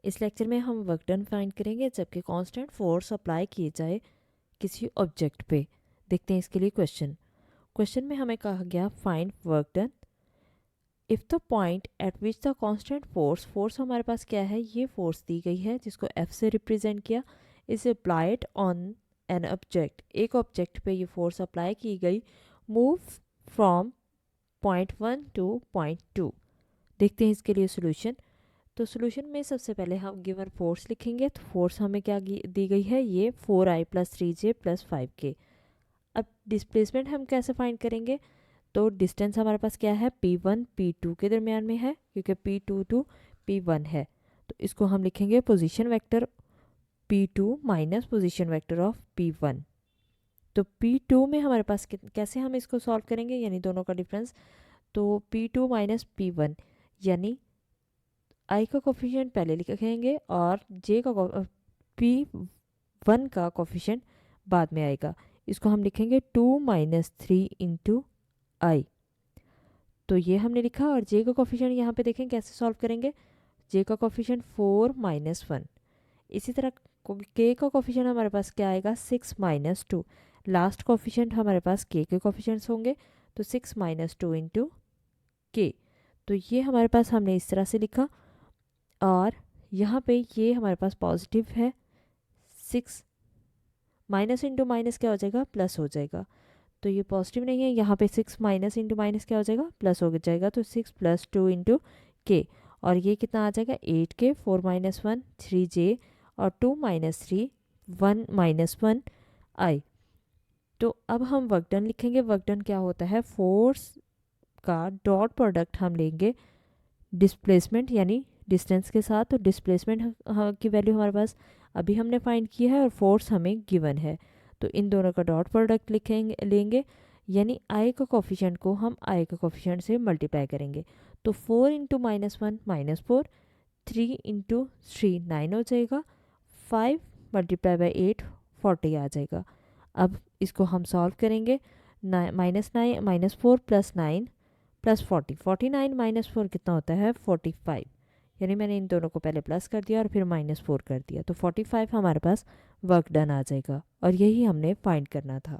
इस लेक्चर में हम वर्क डन फाइंड करेंगे जबकि कांस्टेंट फोर्स अप्लाई किए जाए किसी ऑब्जेक्ट पे। देखते हैं इसके लिए क्वेश्चन में हमें कहा गया find work done if the point eight which the constant force हमारे पास क्या है, ये फोर्स दी गई है जिसको F से रिप्रेजेंट किया, is applied on an object. एक ऑब्जेक्ट पे ये फोर्स अप्लाई की गई, move from point 1 two point 2। देखते हैं इसके लिए सोल्यूशन। तो सोल्यूशन में सबसे पहले हम गिवन फोर्स लिखेंगे। तो फोर्स हमें क्या दी गई है, ये 4i + 3j + 5k। अब डिस्प्लेसमेंट हम कैसे फाइंड करेंगे, तो डिस्टेंस हमारे पास क्या है, P1 P2 के दरमियान में है क्योंकि P2 टू P1 है। तो इसको हम लिखेंगे position vector P2 minus position vector of P1। तो P2 में हमारे पास कैसे हम इसको सॉल्व करेंगे, यानी दोनों का डिफरेंस। तो P2 माइनस P1 यानी आई का कोफिशिएंट पहले लिखेंगे और जे का P1 का कोफिशिएंट बाद में आएगा। इसको हम लिखेंगे 2 - 3 इंटू आई। तो ये हमने लिखा और जे का कोफिशिएंट यहाँ पे देखें कैसे सॉल्व करेंगे। जे का कोफिशिएंट 4 - 1। इसी तरह के का कोफिशिएंट हमारे पास क्या आएगा, 6 - 2। लास्ट कोफिशिएंट हमारे पास के कोफिशिएंट्स होंगे, तो 6 - 2 इंटू के। तो ये हमारे पास हमने इस तरह से लिखा और यहाँ पे ये हमारे पास पॉजिटिव है, 6 माइनस इंटू माइनस क्या हो जाएगा, प्लस हो जाएगा। तो ये पॉजिटिव नहीं है, यहाँ पे 6 माइनस इंटू माइनस क्या हो जाएगा, प्लस हो जाएगा। तो 6 + 2 इंटू के और ये कितना आ जाएगा 8k, 4 - 1 3j और 2 - 3 1 - 1 आई। तो अब हम वर्क डन लिखेंगे। वर्क डन क्या होता है, फोर्स का डॉट प्रोडक्ट हम लेंगे डिस्प्लेसमेंट यानी डिस्टेंस के साथ। तो डिस्प्लेसमेंट की वैल्यू हमारे पास अभी हमने फाइंड किया है और फोर्स हमें गिवन है, तो इन दोनों का डॉट प्रोडक्ट लेंगे यानी आई का कोफिशिएंट को हम आई का कोफिशिएंट से मल्टीप्लाई करेंगे। तो 4 इंटू -1 -4, 3 इंटू 3 9 हो जाएगा, 5 × 8 40 आ जाएगा। अब इसको हम सॉल्व करेंगे। -4 + 9 + 40, 49 - 4 कितना होता है, 45। यानी मैंने इन दोनों को पहले प्लस कर दिया और फिर -4 कर दिया, तो 45 हमारे पास वर्क डन आ जाएगा और यही हमने फाइंड करना था।